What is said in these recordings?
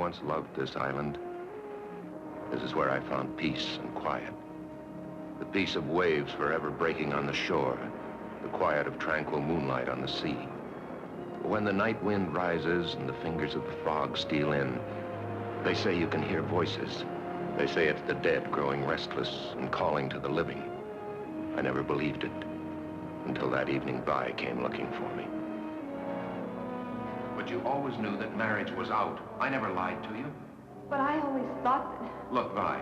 once loved this island. This is where I found peace and quiet. The peace of waves forever breaking on the shore, the quiet of tranquil moonlight on the sea. But when the night wind rises and the fingers of the fog steal in, they say you can hear voices. They say it's the dead growing restless and calling to the living. I never believed it until that evening Vi came looking for me. But you always knew that marriage was out. I never lied to you. But I always thought that... Look, Vi,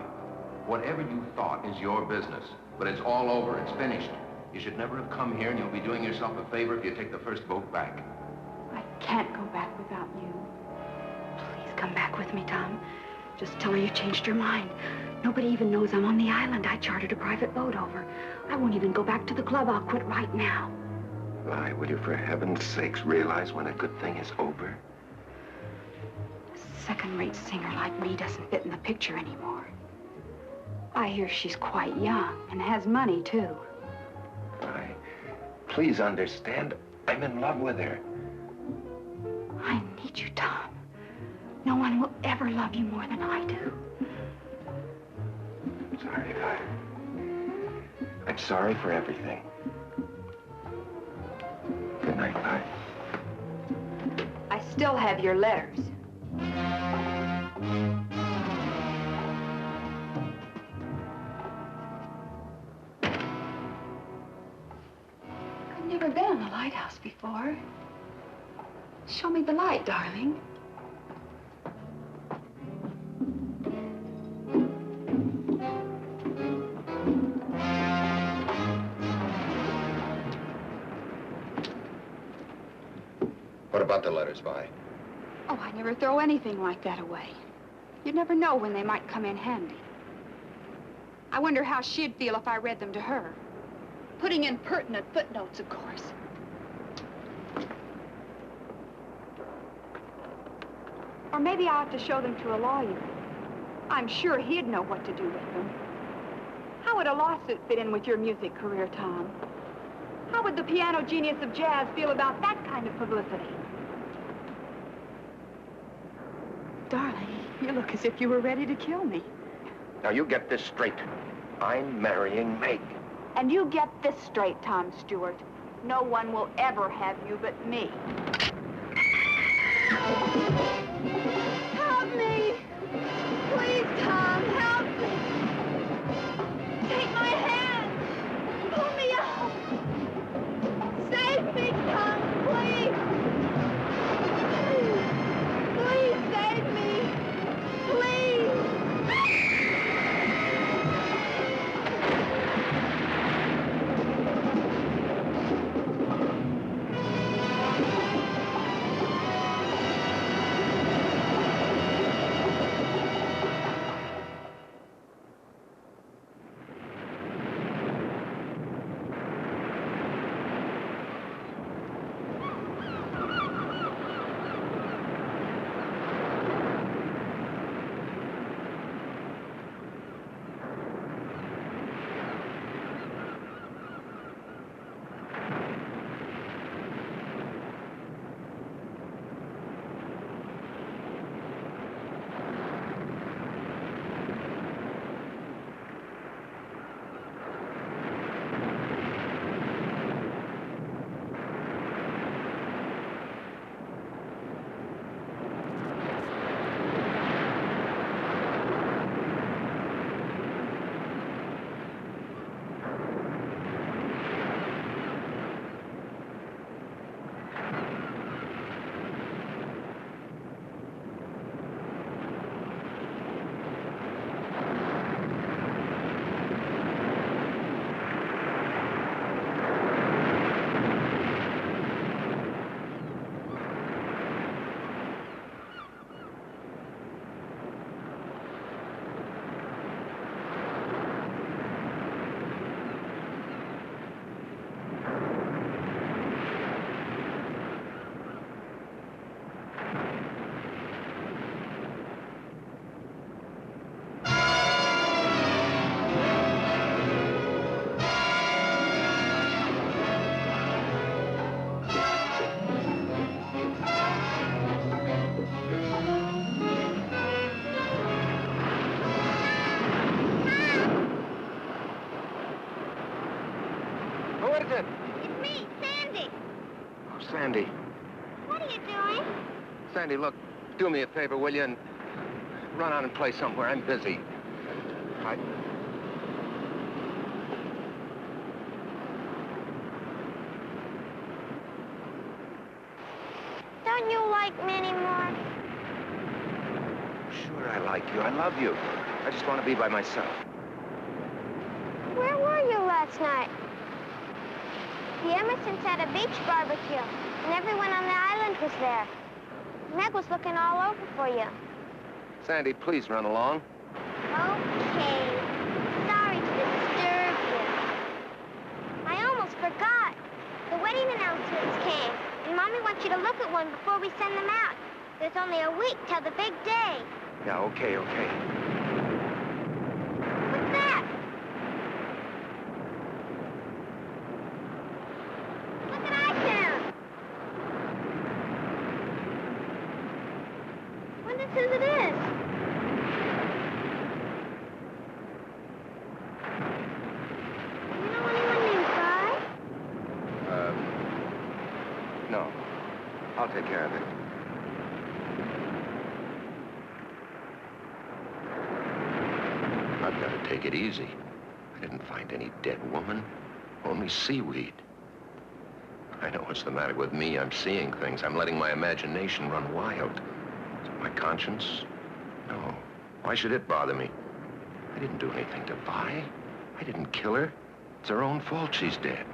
whatever you thought is your business. But it's all over. It's finished. You should never have come here, and you'll be doing yourself a favor if you take the first boat back. I can't go back without you. Please come back with me, Tom. Just tell her you changed your mind. Nobody even knows I'm on the island. I chartered a private boat over. I won't even go back to the club. I'll quit right now. Vi, will you for heaven's sakes realize when a good thing is over? A second-rate singer like me doesn't fit in the picture anymore. I hear she's quite young and has money, too. Vi, please understand, I'm in love with her. I need you, Tom. No one will ever love you more than I do. I'm sorry, Vi. I'm sorry for everything. Good night, Vi. I still have your letters. I've never been in a lighthouse before. Show me the light, darling. What about the letters, Vi? Oh, I never throw anything like that away. You'd never know when they might come in handy. I wonder how she'd feel if I read them to her. Putting in pertinent footnotes, of course. Or maybe I ought to show them to a lawyer. I'm sure he'd know what to do with them. How would a lawsuit fit in with your music career, Tom? How would the piano genius of jazz feel about that kind of publicity? Darling, you look as if you were ready to kill me. Now, you get this straight. I'm marrying Meg. And you get this straight, Tom Stewart. No one will ever have you but me. Help me! Please, Tom, help me! Take my hand! Pull me out! Save me, Tom, please! Please save me! Please! it? It's me, Sandy. Oh, Sandy. What are you doing? Sandy, look, do me a favor, will you? And run out and play somewhere. I'm busy. Don't you like me anymore? Sure, I like you. I love you. I just want to be by myself. Where were you last night? The Emersons had a beach barbecue, and everyone on the island was there. Meg was looking all over for you. Sandy, please run along. Okay. Sorry to disturb you. I almost forgot. The wedding announcements came, and Mommy wants you to look at one before we send them out. There's only a week till the big day. Yeah, okay. What's that? Look at iTunes. Wonder whose it is. You know anyone named Guy? No. I'll take care of it. I've got to take it easy. I didn't find any dead woman, only seaweed. I know what's the matter with me. I'm seeing things. I'm letting my imagination run wild. Is it my conscience? No. Why should it bother me? I didn't do anything to Vi. I didn't kill her. It's her own fault she's dead.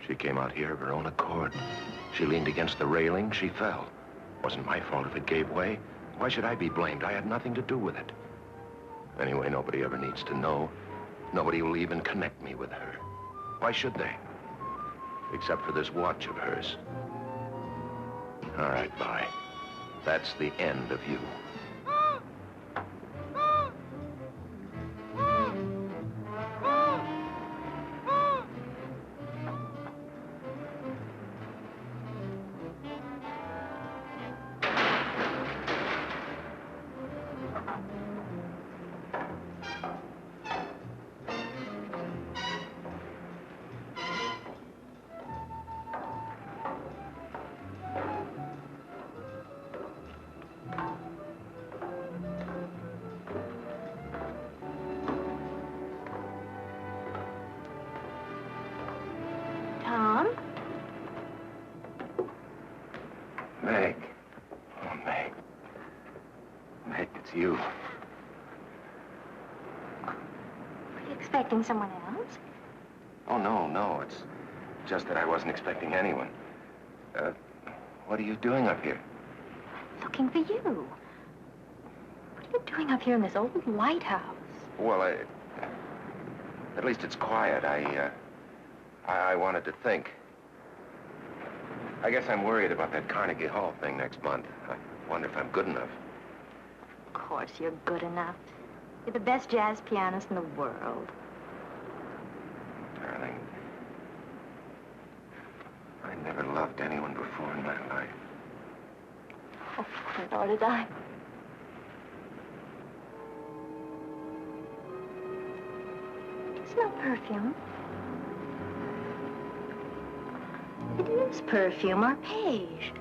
She came out here of her own accord. She leaned against the railing. She fell. Wasn't my fault if it gave way. Why should I be blamed? I had nothing to do with it. Anyway, nobody ever needs to know. Nobody will even connect me with her. Why should they? Except for this watch of hers. All right, bye. That's the end of you. Tom? Meg. Oh, Meg. Meg, it's you. Are you expecting someone else? Oh, no. It's just that I wasn't expecting anyone. What are you doing up here? Looking for you. What are you doing up here in this old lighthouse? Well, at least it's quiet. I wanted to think. I guess I'm worried about that Carnegie Hall thing next month. I wonder if I'm good enough. Of course you're good enough. You're the best jazz pianist in the world. Darling, I never loved anyone before in my life. Oh, nor did I. Do you smell perfume? It is perfume, arpege.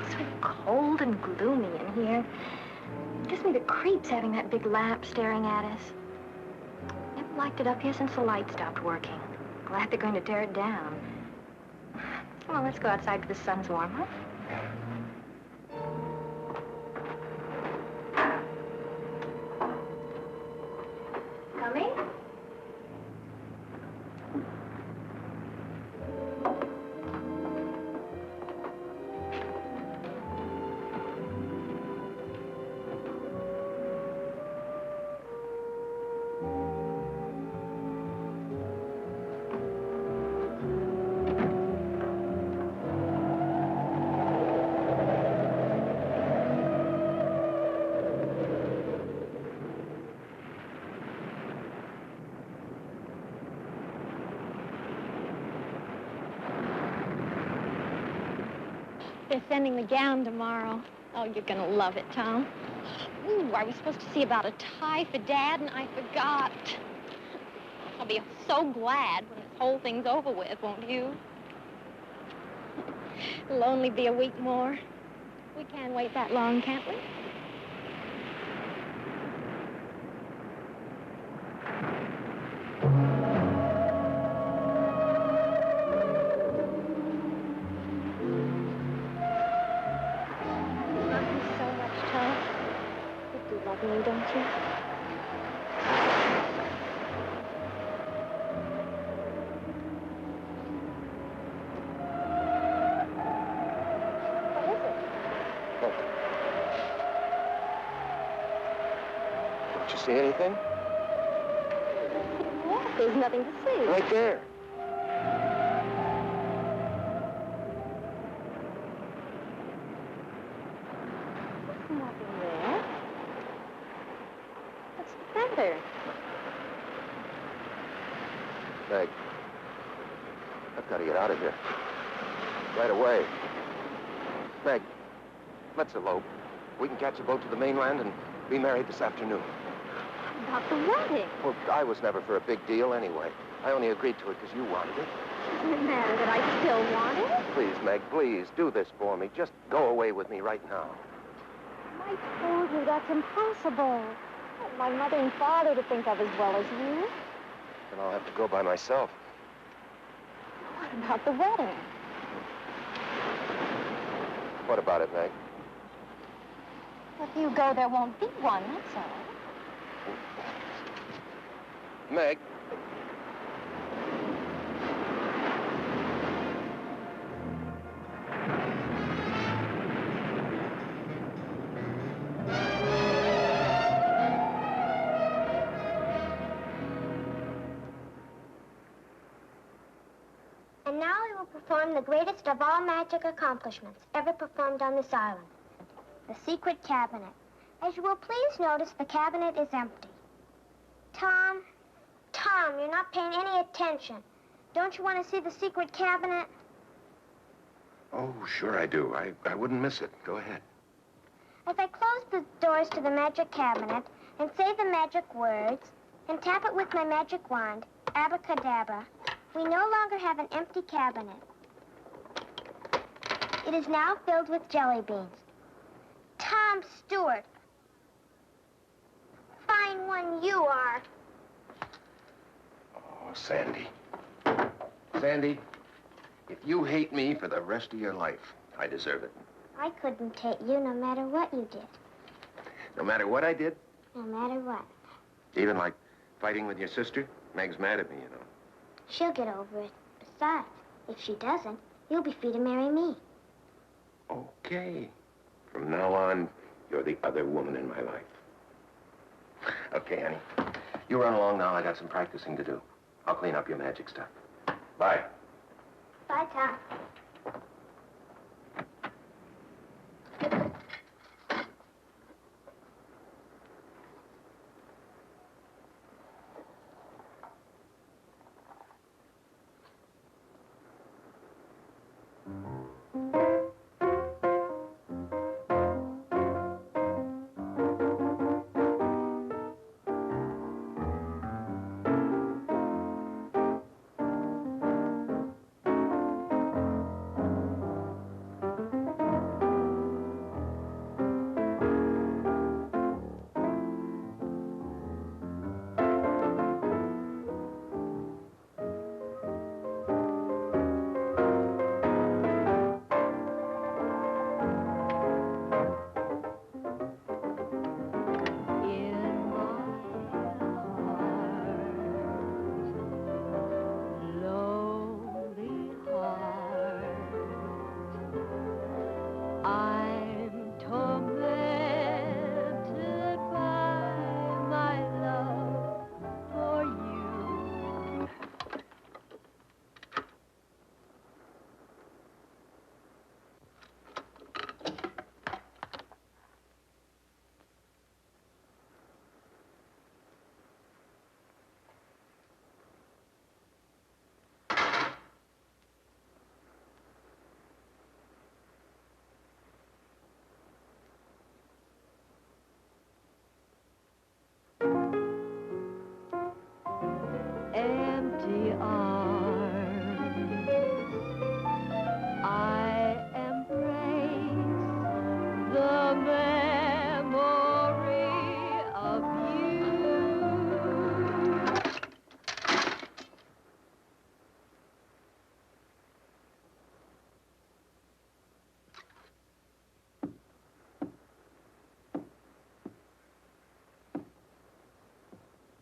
It's so cold and gloomy in here. It gives me the creeps having that big lamp staring at us. Never liked it up here since the light stopped working. Glad they're going to tear it down. Come on, let's go outside till the sun's warm, huh? Coming? They're sending the gown tomorrow. Oh, you're gonna love it, Tom. Ooh, I was supposed to see about a tie for Dad, and I forgot. I'll be so glad when this whole thing's over with, won't you? It'll only be a week more. We can't wait that long, can't we? Me, don't you? What is it? Look. Don't you see anything? What? There's nothing to see. Right there. There's nothing there. What's the matter? Meg, I've got to get out of here. Right away. Meg, let's elope. We can catch a boat to the mainland and be married this afternoon. About the wedding. Well, I was never for a big deal anyway. I only agreed to it because you wanted it. Doesn't it matter that I still want it? Please, Meg, please, do this for me. Just go away with me right now. I told you that's impossible. I have my mother and father to think of as well as you. Then I'll have to go by myself. What about the wedding? What about it, Meg? If you go, there won't be one, that's all. Meg. And now we will perform the greatest of all magic accomplishments ever performed on this island. The secret cabinet. As you will please notice, the cabinet is empty. Tom, you're not paying any attention. Don't you want to see the secret cabinet? Oh, sure I do. I wouldn't miss it. Go ahead. As I close the doors to the magic cabinet and say the magic words and tap it with my magic wand, abracadabra, we no longer have an empty cabinet. It is now filled with jelly beans. Tom Stewart. Fine one you are. Oh, Sandy. Sandy, if you hate me for the rest of your life, I deserve it. I couldn't hate you no matter what you did. No matter what I did? No matter what. Even like fighting with your sister? Meg's mad at me, you know. She'll get over it. Besides, if she doesn't, you'll be free to marry me. Okay. From now on, you're the other woman in my life. Okay, honey. You run along now. I got some practicing to do. I'll clean up your magic stuff. Bye. Bye, Tom.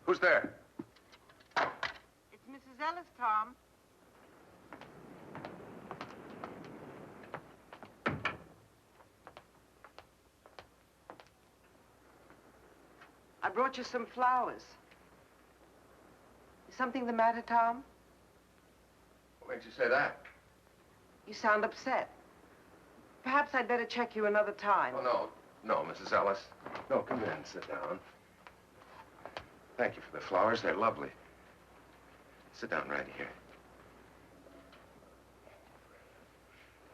Who's there? It's Mrs. Ellis, Tom. I brought you some flowers. Is something the matter, Tom? What makes you say that? You sound upset. Perhaps I'd better check you another time. Oh, no. No, Mrs. Ellis. No, come in. Sit down. Thank you for the flowers. They're lovely. Sit down right here.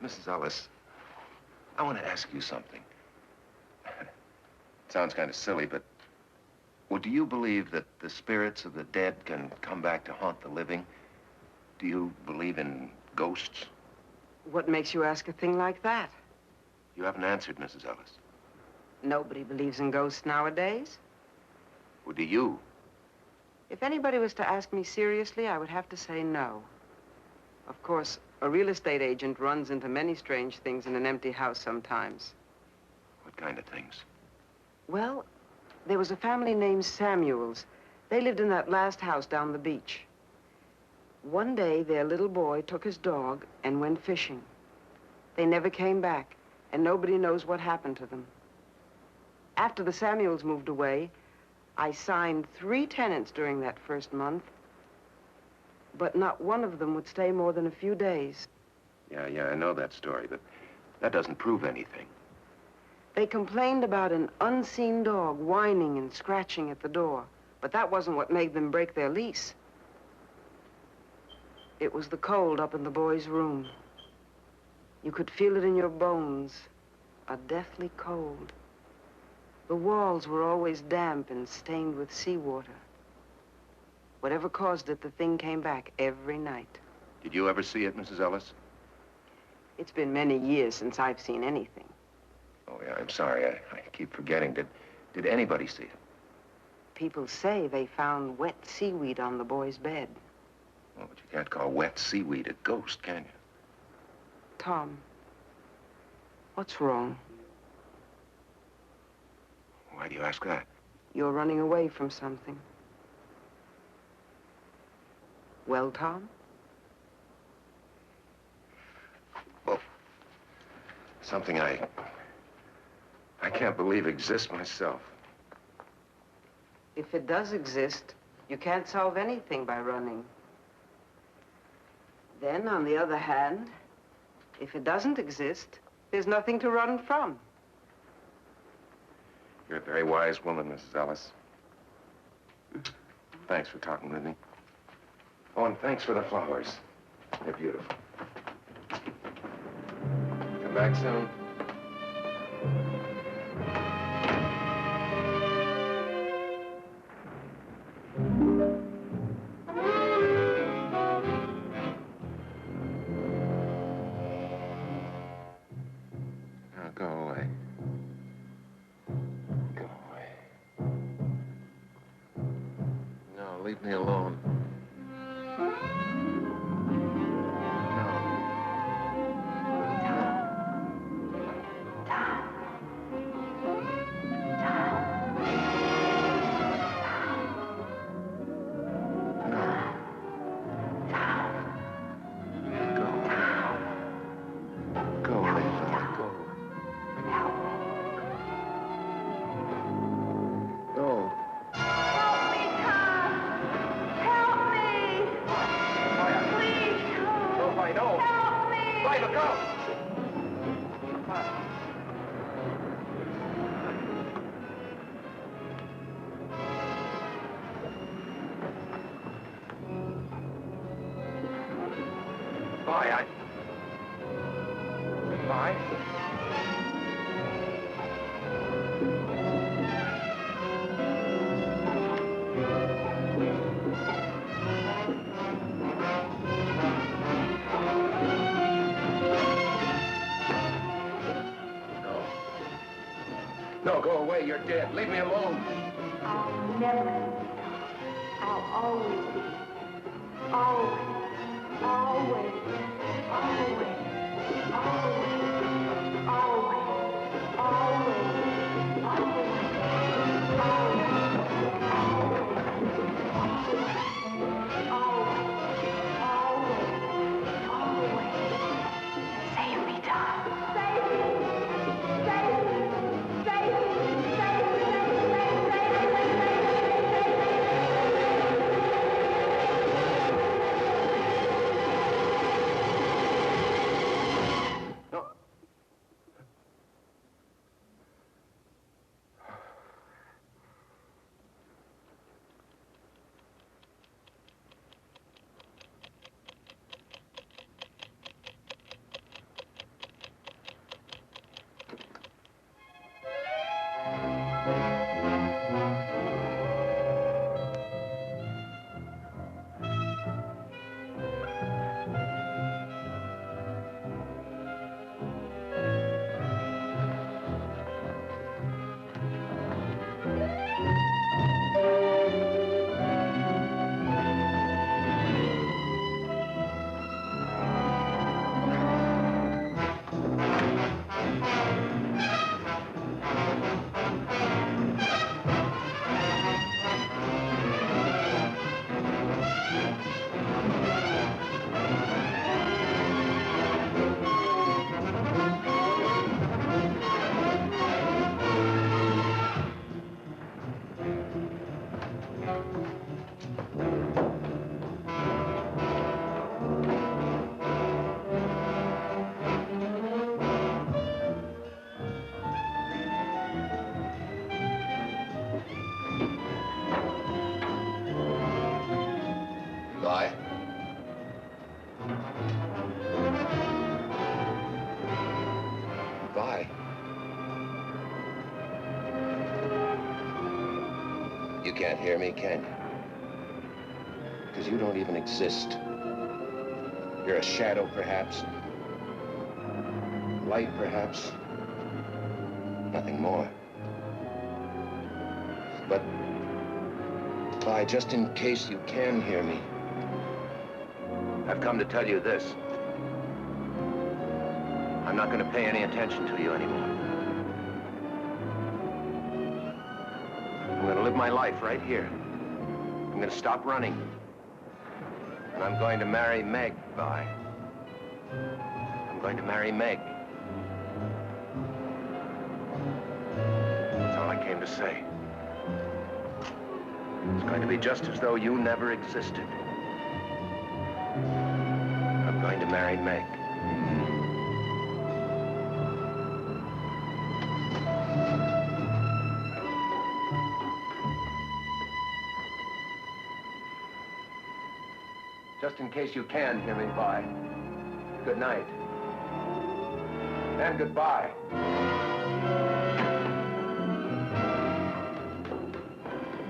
Mrs. Ellis, I want to ask you something. It sounds kind of silly, but... well, do you believe that the spirits of the dead can come back to haunt the living? Do you believe in ghosts? What makes you ask a thing like that? You haven't answered, Mrs. Ellis. Nobody believes in ghosts nowadays. Well, do you? If anybody was to ask me seriously, I would have to say no. Of course, a real estate agent runs into many strange things in an empty house sometimes. What kind of things? Well, there was a family named Samuels. They lived in that last house down the beach. One day, their little boy took his dog and went fishing. They never came back, and nobody knows what happened to them. After the Samuels moved away, I signed 3 tenants during that first month, but not one of them would stay more than a few days. Yeah, I know that story, but that doesn't prove anything. They complained about an unseen dog whining and scratching at the door, but that wasn't what made them break their lease. It was the cold up in the boy's room. You could feel it in your bones, a deathly cold. The walls were always damp and stained with seawater. Whatever caused it, the thing came back every night. Did you ever see it, Mrs. Ellis? It's been many years since I've seen anything. Oh, yeah, I'm sorry. I keep forgetting. Did anybody see it? People say they found wet seaweed on the boy's bed. Well, but you can't call wet seaweed a ghost, can you? Tom, what's wrong? Why do you ask that? You're running away from something. Well, Tom? Well, something I can't believe exists myself. If it does exist, you can't solve anything by running. Then, on the other hand, if it doesn't exist, there's nothing to run from. You're a very wise woman, Mrs. Ellis. Thanks for talking with me. Oh, and thanks for the flowers. They're beautiful. Come back soon. Now, go away. Go away. No, leave me alone. No, go away. You're dead. Leave me alone. I'll never leave you. I'll always be. Always. Always. Always. Always. Always. Always. Always. Always. Always. Bye. Bye. You can't hear me, can you? Because you don't even exist. You're a shadow, perhaps. Light, perhaps. Nothing more. But, Vi, just in case you can hear me, I've come to tell you this. I'm not going to pay any attention to you anymore. I'm going to live my life right here. I'm going to stop running. And I'm going to marry Meg, Vi. I'm going to marry Meg. That's all I came to say. It's going to be just as though you never existed. I'm going to marry Meg. Just in case you can hear me, Vi. Good night. And goodbye.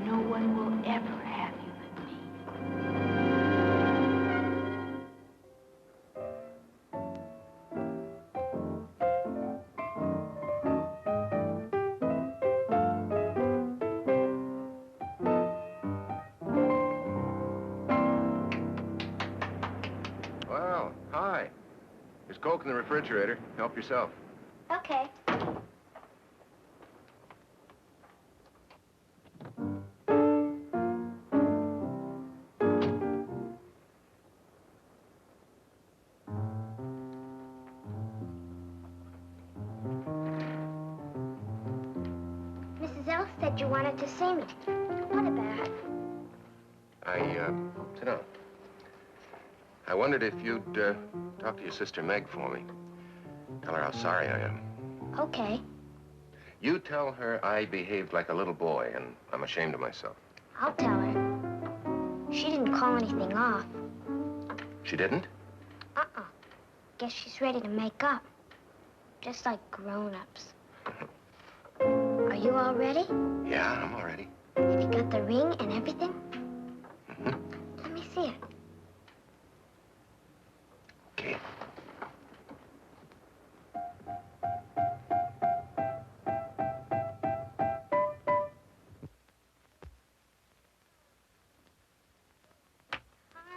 No one will ever have you but me. Well, hi. There's Coke in the refrigerator. Help yourself. Okay. Mrs. L said you wanted to see me. What about? Sit down. I wondered if you'd, talk to your sister Meg for me. Tell her how sorry I am. Okay. You tell her I behaved like a little boy, and I'm ashamed of myself. I'll tell her. She didn't call anything off. She didn't? Uh-uh. Guess she's ready to make up. Just like grown-ups. Are you all ready? Yeah, I'm all ready. Have you got the ring and everything? Mm-hmm. Let me see it. Okay.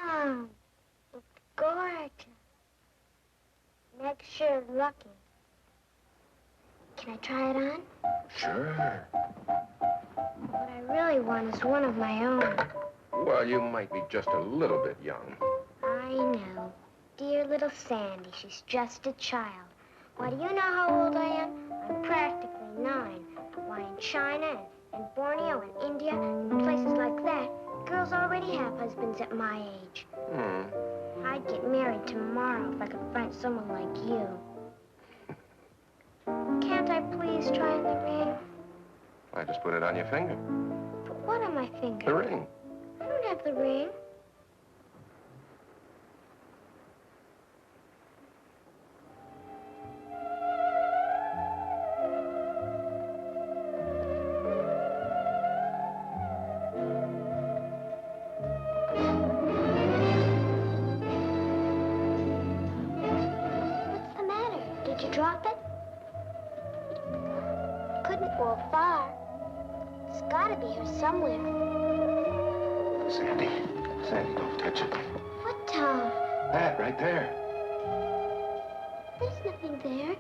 Oh, it's gorgeous. Meg's sure lucky. Can I try it on? Sure. What I really want is one of my own. Well, you might be just a little bit young. I know. Dear little Sandy, she's just a child. Why, do you know how old I am? I'm practically 9. Why, in China and Borneo and India and places like that, girls already have husbands at my age. Hmm. I'd get married tomorrow if I could find someone like you. Can't I please try on the ring? I just put it on your finger. But what on my finger? The ring. I don't have the ring. What's the matter? Did you drop it? Couldn't fall far. It's gotta be here somewhere. Sandy. Sandy, don't touch it. What, Tom? That right there. There's nothing there.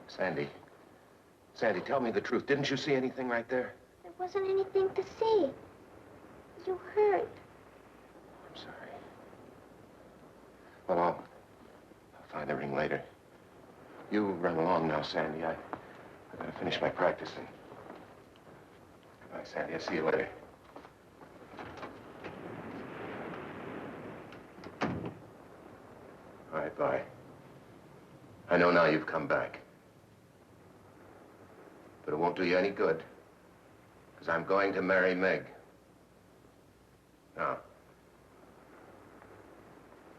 Sandy. Sandy, tell me the truth. Didn't you see anything right there? There wasn't anything to see. You hurt. I'm sorry. Well, I'll find the ring later. You run along now, Sandy. I gotta finish my practicing. Goodbye, Sandy. I'll see you later. All right, bye. I know now you've come back. But it won't do you any good. Because I'm going to marry Meg. Now,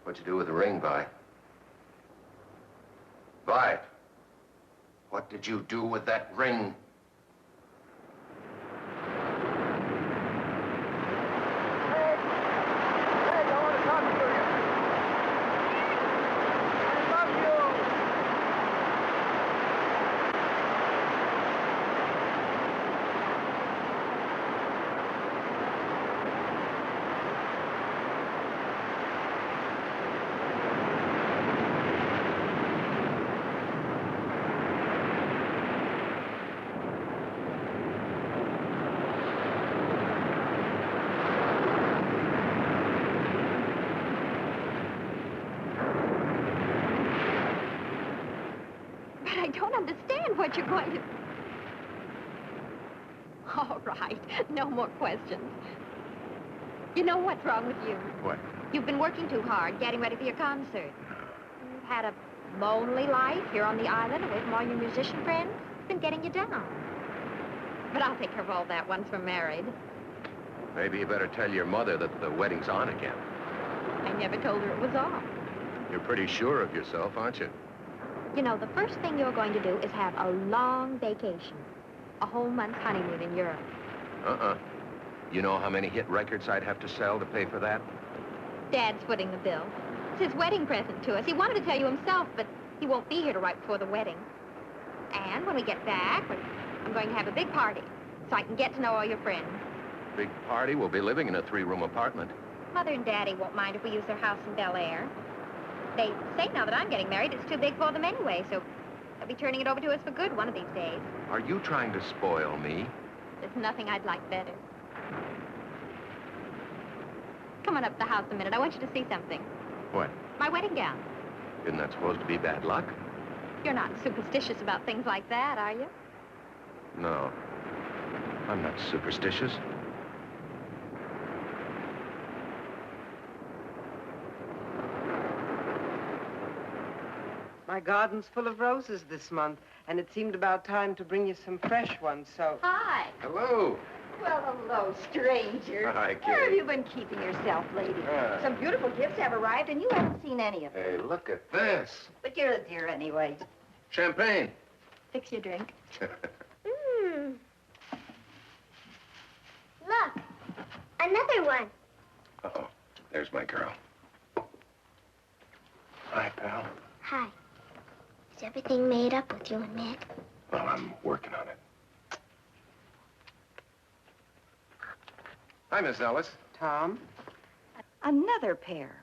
what'd you do with the ring, Vi? Vi, what did you do with that ring? I don't understand what you're going to... All right, no more questions. You know what's wrong with you? What? You've been working too hard, getting ready for your concert. You've had a lonely life here on the island, away from all your musician friends. It's been getting you down. But I'll take care of all that once we're married. Maybe you better tell your mother that the wedding's on again. I never told her it was off. You're pretty sure of yourself, aren't you? You know, the first thing you're going to do is have a long vacation. A whole month's honeymoon in Europe. You know how many hit records I'd have to sell to pay for that? Dad's footing the bill. It's his wedding present to us. He wanted to tell you himself, but he won't be here till right before the wedding. And when we get back, I'm going to have a big party, so I can get to know all your friends. Big party? We'll be living in a 3-room apartment. Mother and Daddy won't mind if we use their house in Bel Air. They say now that I'm getting married, it's too big for them anyway, so they'll be turning it over to us for good one of these days. Are you trying to spoil me? There's nothing I'd like better. Come on up to the house a minute. I want you to see something. What? My wedding gown. Isn't that supposed to be bad luck? You're not superstitious about things like that, are you? No. I'm not superstitious. My garden's full of roses this month, and it seemed about time to bring you some fresh ones, so... Hi. Hello. Well, hello, stranger. Hi, Kitty. Where have you been keeping yourself, lady? Some beautiful gifts have arrived, and you haven't seen any of them. Hey, look at this. But you're a dear anyway. Champagne. Fix your drink. Look, another one. Uh-oh. There's my girl. Hi, pal. Hi. Is everything made up with you and Meg? Well, I'm working on it. Hi, Miss Ellis. Tom? Another pair.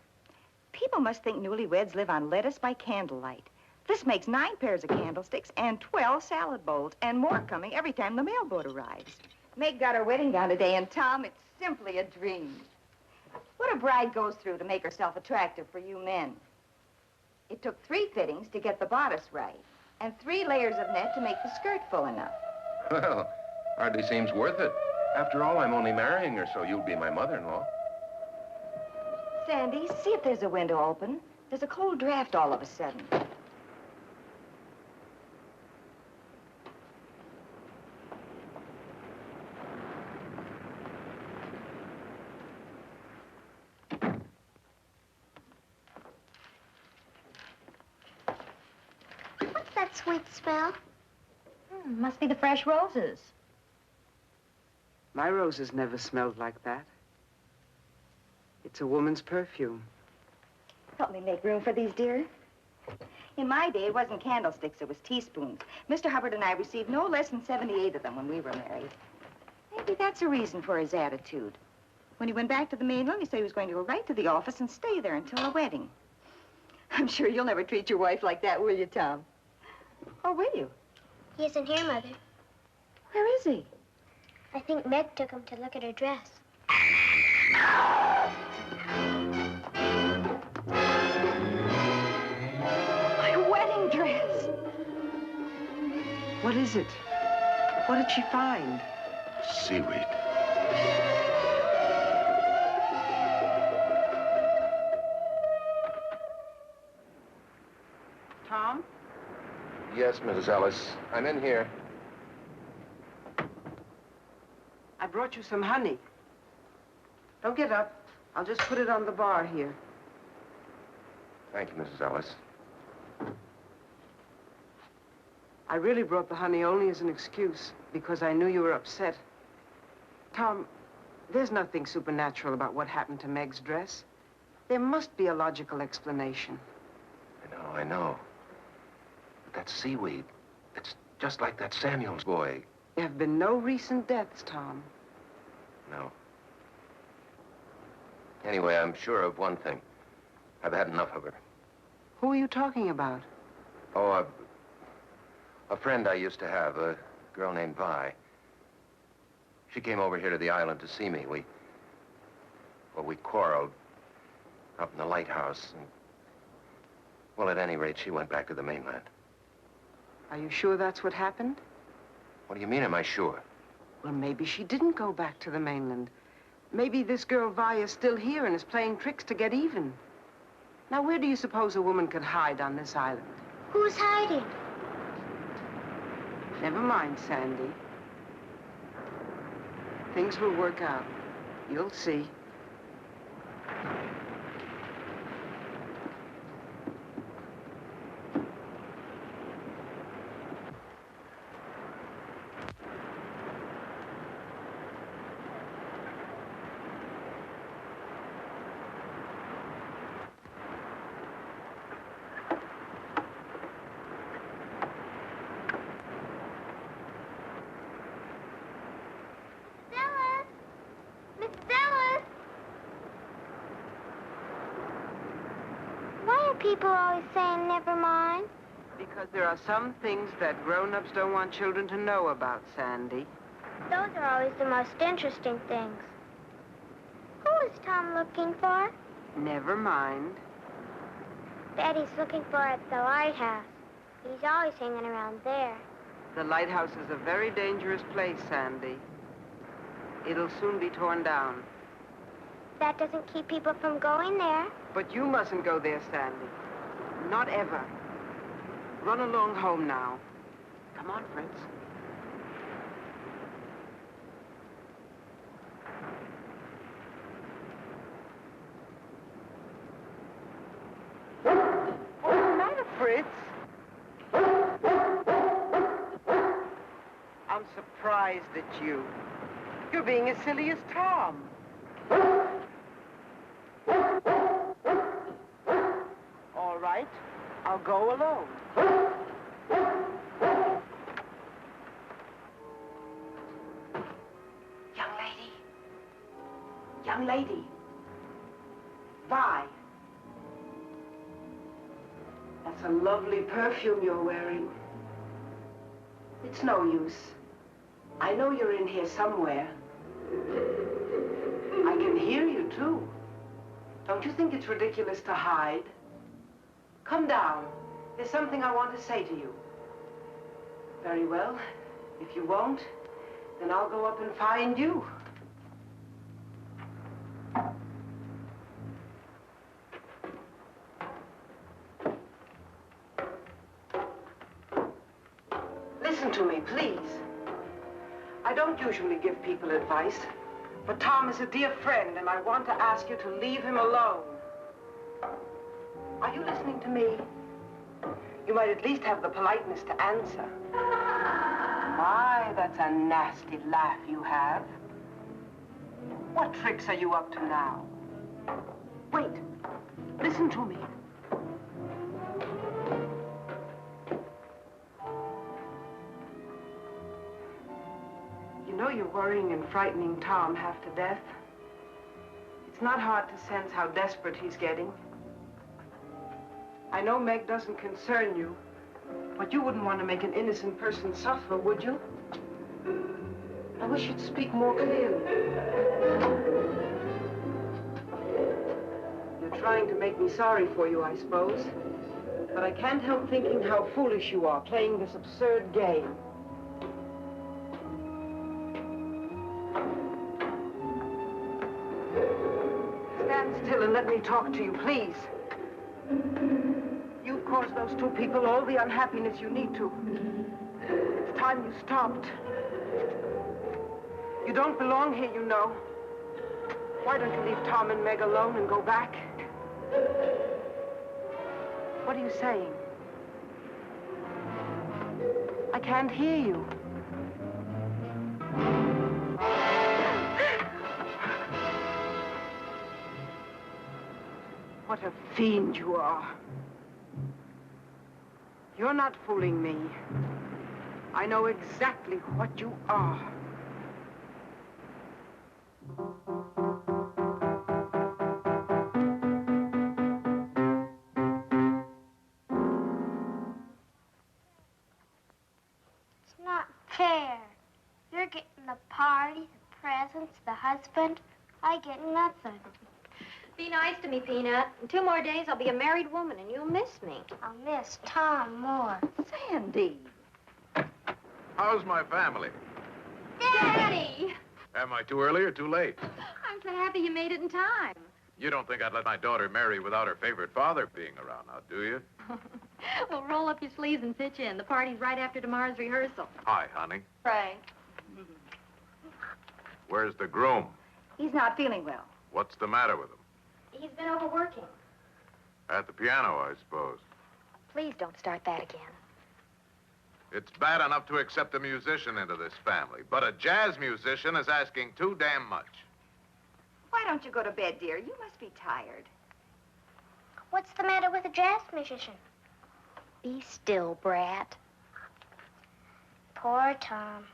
People must think newlyweds live on lettuce by candlelight. This makes 9 pairs of candlesticks and 12 salad bowls, and more coming every time the mailboat arrives. Meg got her wedding gown today, and Tom, it's simply a dream. What a bride goes through to make herself attractive for you men. It took 3 fittings to get the bodice right, and 3 layers of net to make the skirt full enough. Well, hardly seems worth it. After all, I'm only marrying her, so you'll be my mother-in-law. Sandy, see if there's a window open. There's a cold draft all of a sudden. What's that sweet smell? Must be the fresh roses. My roses never smelled like that. It's a woman's perfume. Help me make room for these, dear. In my day, it wasn't candlesticks, it was teaspoons. Mr. Hubbard and I received no less than 78 of them when we were married. Maybe that's a reason for his attitude. When he went back to the mainland, he said he was going to go right to the office and stay there until the wedding. I'm sure you'll never treat your wife like that, will you, Tom? Or will you? He isn't here, Mother. Where is he? I think Meg took him to look at her dress. My wedding dress! What is it? What did she find? Seaweed. Tom? Yes, Mrs. Ellis. I'm in here. I brought you some honey. Don't get up. I'll just put it on the bar here. Thank you, Mrs. Ellis. I really brought the honey only as an excuse, because I knew you were upset. Tom, there's nothing supernatural about what happened to Meg's dress. There must be a logical explanation. I know. But that seaweed, it's just like that Samuels boy. There have been no recent deaths, Tom. No. Anyway, I'm sure of one thing. I've had enough of her. Who are you talking about? Oh, a friend I used to have, a girl named Vi. She came over here to the island to see me. We quarreled up in the lighthouse. And, well, at any rate, she went back to the mainland. Are you sure that's what happened? What do you mean, am I sure? Well, maybe she didn't go back to the mainland. Maybe this girl Vi is still here and is playing tricks to get even. Now, where do you suppose a woman could hide on this island? Who's hiding? Never mind, Sandy. Things will work out. You'll see. People always saying never mind. Because there are some things that grown-ups don't want children to know about, Sandy. Those are always the most interesting things. Who is Tom looking for? Never mind. Daddy's looking for at the lighthouse. He's always hanging around there. The lighthouse is a very dangerous place, Sandy. It'll soon be torn down. That doesn't keep people from going there. But you mustn't go there, Sandy. Not ever. Run along home now. Come on, Fritz. What's the matter, Fritz? I'm surprised at you. You're being as silly as Tom. All right, I'll go alone. Young lady. Young lady. Vi. That's a lovely perfume you're wearing. It's no use. I know you're in here somewhere. I can hear you, too. Don't you think it's ridiculous to hide? Come down. There's something I want to say to you. Very well. If you won't, then I'll go up and find you. Listen to me, please. I don't usually give people advice, but Tom is a dear friend, and I want to ask you to leave him alone. Are you listening to me? You might at least have the politeness to answer. My, that's a nasty laugh you have. What tricks are you up to now? Wait. Listen to me. You know you're worrying and frightening Tom half to death. It's not hard to sense how desperate he's getting. I know Meg doesn't concern you, but you wouldn't want to make an innocent person suffer, would you? I wish you'd speak more clearly. You're trying to make me sorry for you, I suppose. But I can't help thinking how foolish you are, playing this absurd game. Stand still and let me talk to you, please. You've caused cause those two people all the unhappiness you need to. It's time you stopped. You don't belong here, you know. Why don't you leave Tom and Meg alone and go back? What are you saying? I can't hear you. What a fiend you are. You're not fooling me. I know exactly what you are. It's not fair. You're getting the party, the presents, the husband. I get nothing. Be nice to me, Peanut. In 2 more days, I'll be a married woman, and you'll miss me. I'll miss Tom more. Sandy. How's my family? Daddy! Am I too early or too late? I'm so happy you made it in time. You don't think I'd let my daughter marry without her favorite father being around now, do you? Well, roll up your sleeves and pitch in. The party's right after tomorrow's rehearsal. Hi, honey. Frank. Where's the groom? He's not feeling well. What's the matter with him? He's been overworking. At the piano, I suppose. Please don't start that again. It's bad enough to accept a musician into this family, but a jazz musician is asking too damn much. Why don't you go to bed, dear? You must be tired. What's the matter with a jazz musician? Be still, brat. Poor Tom.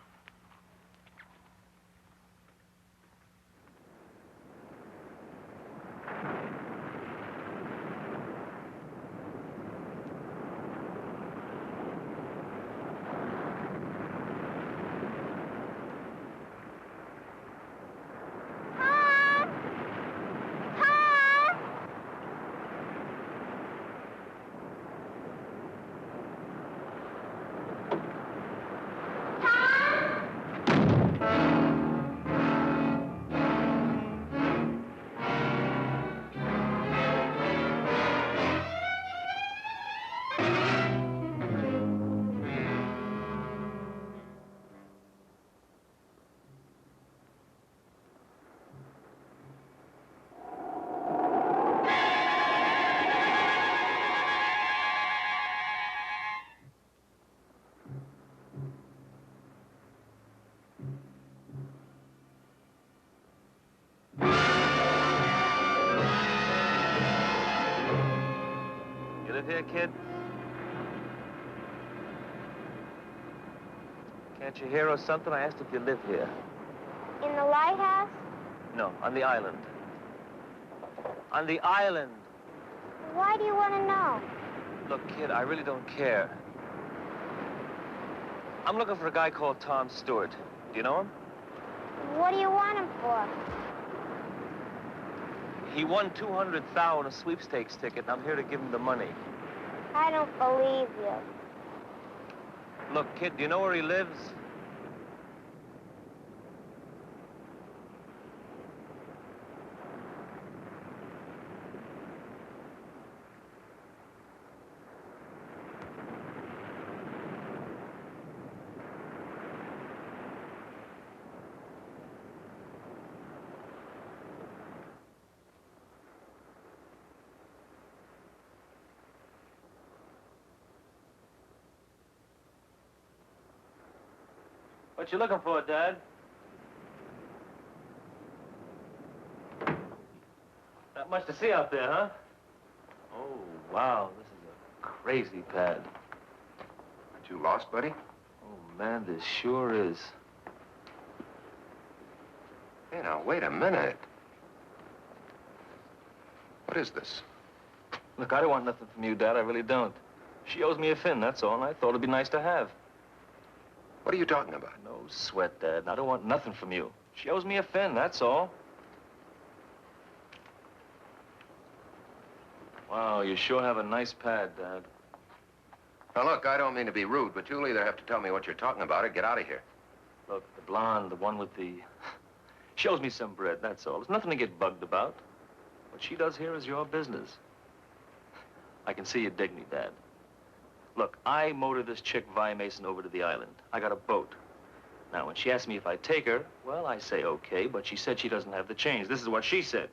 Here, kid? Can't you hear or something? I asked if you live here. In the lighthouse? No, on the island. On the island. Why do you want to know? Look, kid, I really don't care. I'm looking for a guy called Tom Stewart. Do you know him? What do you want him for? He won $200,000 on a sweepstakes ticket, and I'm here to give him the money. I don't believe you. Look, kid, do you know where he lives? What you looking for, Dad? Not much to see out there, huh? Oh, wow, this is a crazy pad. Aren't you lost, buddy? Oh, man, this sure is. Hey, now, wait a minute. What is this? Look, I don't want nothing from you, Dad. I really don't. She owes me a fin, that's all, and I thought it'd be nice to have. What are you talking about? No sweat, Dad. I don't want nothing from you. She owes me a fin, that's all. Wow, you sure have a nice pad, Dad. Now, look, I don't mean to be rude, but you'll either have to tell me what you're talking about or get out of here. Look, the blonde, the one with the... She owes me some bread, that's all. There's nothing to get bugged about. What she does here is your business. I can see you dig me, Dad. Look, I motored this chick, Vi Mason, over to the island. I got a boat. Now, when she asked me if I'd take her, well, I say okay, but she said she doesn't have the change. This is what she said.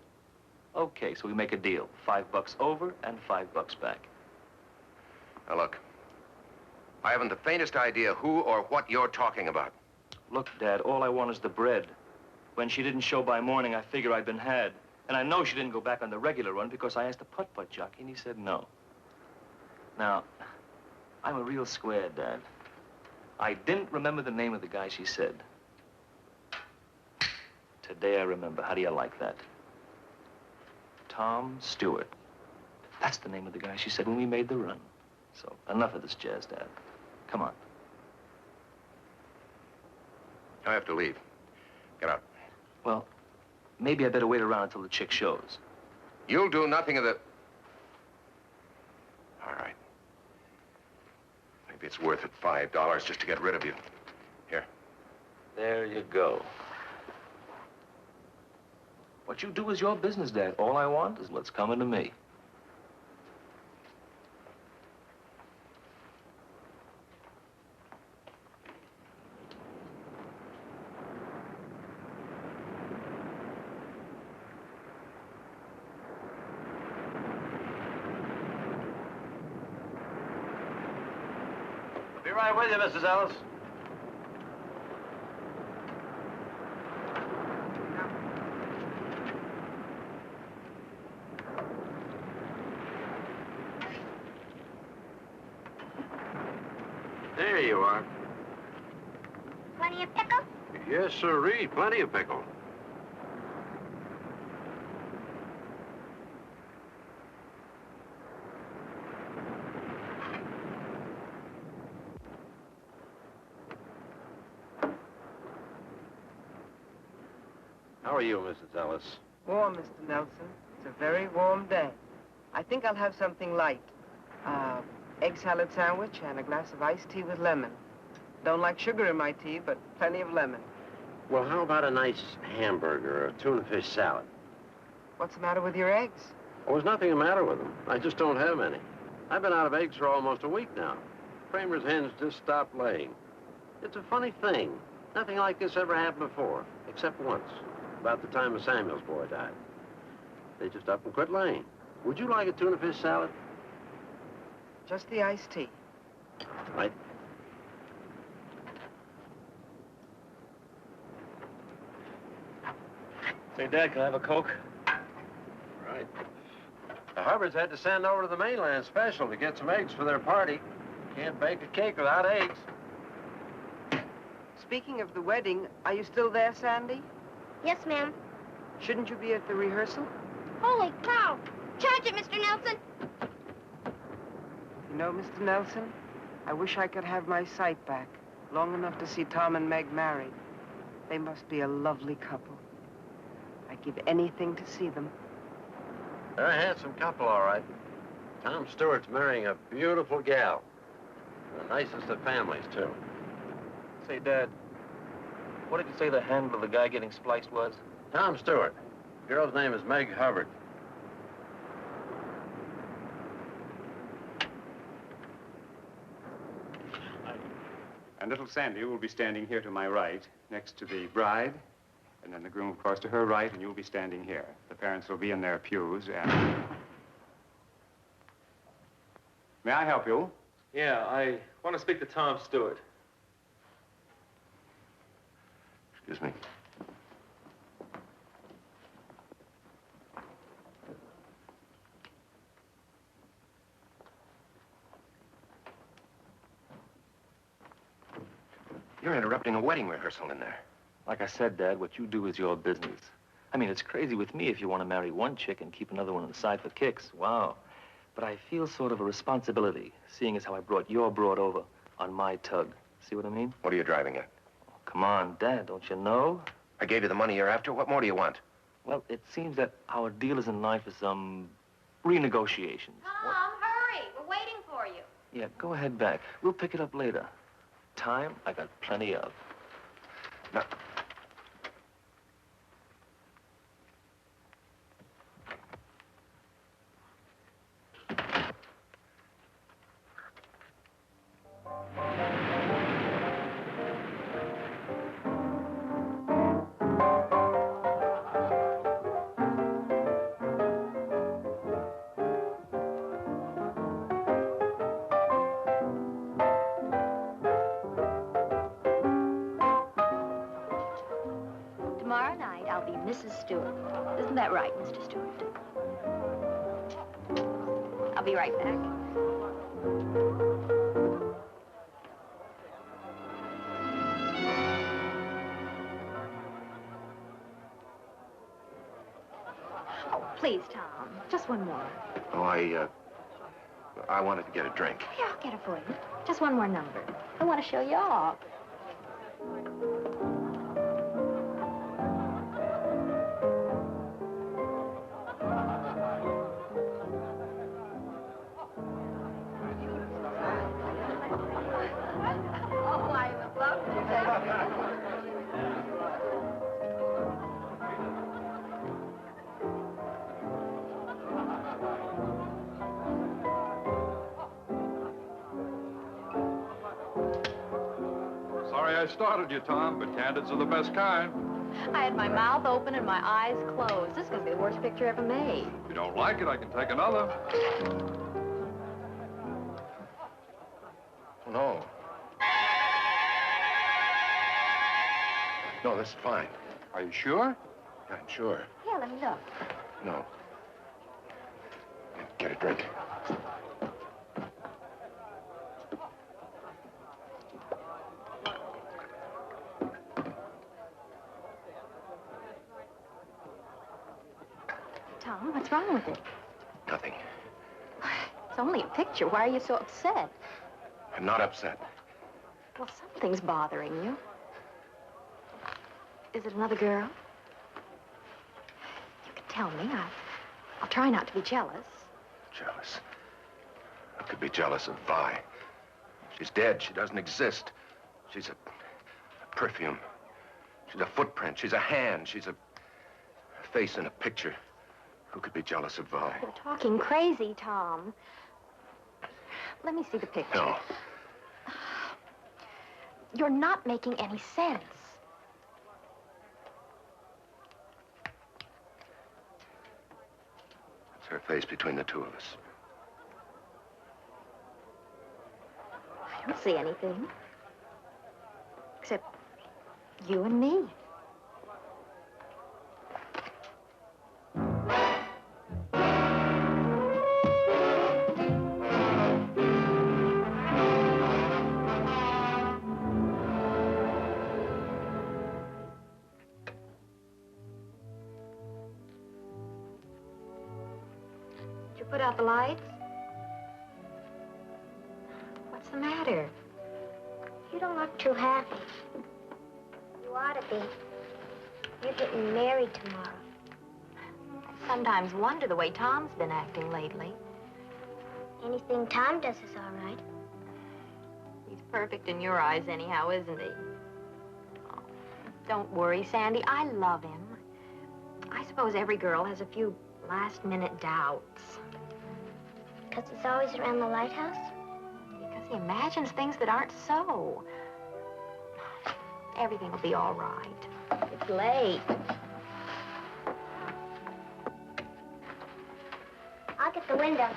Okay, so we make a deal. $5 over and $5 back. Now, look. I haven't the faintest idea who or what you're talking about. Look, Dad, all I want is the bread. When she didn't show by morning, I figure I'd been had. And I know she didn't go back on the regular run because I asked the putt-putt jockey, and he said no. Now, I'm a real square, Dad. I didn't remember the name of the guy she said. Today I remember. How do you like that? Tom Stewart. That's the name of the guy she said when we made the run. So, enough of this jazz, Dad. Come on. I have to leave. Get out. Well, maybe I better wait around until the chick shows. You'll do nothing of the... All right. Maybe it's worth it, $5 just to get rid of you. Here. There you go. What you do is your business, Dad. All I want is what's coming to me. Be right with you, Mrs. Ellis. There you are. Plenty of pickle? Yes, sirree. Plenty of pickle. How are you, Mrs. Ellis? Warm, Mr. Nelson. It's a very warm day. I think I'll have something light. Egg salad sandwich and a glass of iced tea with lemon. Don't like sugar in my tea, but plenty of lemon. Well, how about a nice hamburger or a tuna fish salad? What's the matter with your eggs? Oh, there's nothing the matter with them. I just don't have any. I've been out of eggs for almost a week now. Kramer's hens just stopped laying. It's a funny thing. Nothing like this ever happened before, except once, about the time of Samuel's boy died. They just up and quit laying. Would you like a tuna fish salad? Just the iced tea. Right. Say, Dad, can I have a Coke? Right. The Hubbards had to send over to the mainland special to get some eggs for their party. Can't bake a cake without eggs. Speaking of the wedding, are you still there, Sandy? Yes, ma'am. Shouldn't you be at the rehearsal? Holy cow! Charge it, Mr. Nelson! You know, Mr. Nelson, I wish I could have my sight back, long enough to see Tom and Meg married. They must be a lovely couple. I'd give anything to see them. They're a handsome couple, all right. Tom Stewart's marrying a beautiful gal. The nicest of families, too. Say, Dad, what did you say the handle of the guy getting spliced was? Tom Stewart. The girl's name is Meg Hubbard. And little Sandy will be standing here to my right, next to the bride, and then the groom, of course, to her right, and you'll be standing here. The parents will be in their pews, and... May I help you? Yeah, I want to speak to Tom Stewart. Excuse me. You're interrupting a wedding rehearsal in there. Like I said, Dad, what you do is your business. I mean, it's crazy with me if you want to marry one chick and keep another one on the side for kicks. Wow. But I feel sort of a responsibility, seeing as how I brought your broad over on my tug. See what I mean? What are you driving at? Oh, come on, Dad, don't you know? I gave you the money you're after. What more do you want? Well, it seems that our deal is in line for some renegotiations. Tom, hurry! We're waiting for you. Yeah, go ahead back. We'll pick it up later. Time, I got plenty of. Now, Mrs. Stewart. Isn't that right, Mr. Stewart? I'll be right back. Oh, please, Tom. Just one more. Oh, I wanted to get a drink. Yeah, I'll get it for you. Just one more number. I want to show you off. Sorry I started you, Tom, but candids are the best kind. I had my mouth open and my eyes closed. This is going to be the worst picture ever made. If you don't like it, I can take another. No. No, this is fine. Are you sure? Yeah, I'm sure. Yeah, let me look. No. Get a drink. Tom, what's wrong with it? Nothing. It's only a picture. Why are you so upset? I'm not upset. Well, something's bothering you. Is it another girl? You can tell me. I'll try not to be jealous. Jealous? I could be jealous of Vi. She's dead. She doesn't exist. She's a perfume. She's a footprint. She's a hand. She's a face in a picture. Who could be jealous of Vi? You're talking crazy, Tom. Let me see the picture. No. You're not making any sense. It's her face between the two of us. I don't see anything. Except you and me. Did you put out the lights? What's the matter? You don't look too happy. You ought to be. You're getting married tomorrow. I sometimes wonder the way Tom's been acting lately. Anything Tom does is all right. He's perfect in your eyes anyhow, isn't he? Oh, don't worry, Sandy. I love him. I suppose every girl has a few last-minute doubts. Because he's always around the lighthouse? Because he imagines things that aren't so. Everything will be all right. It's late. I'll get the window.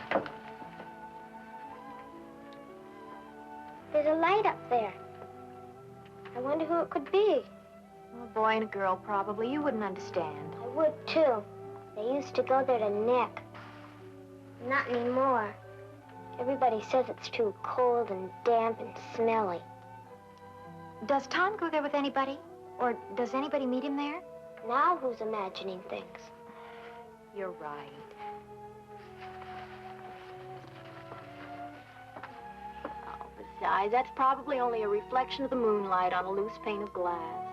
There's a light up there. I wonder who it could be. A boy and a girl, probably. You wouldn't understand. I would, too. They used to go there to nip. Not anymore. Everybody says it's too cold and damp and smelly. Does Tom go there with anybody? Or does anybody meet him there? Now who's imagining things? You're right. Oh, besides, that's probably only a reflection of the moonlight on a loose pane of glass.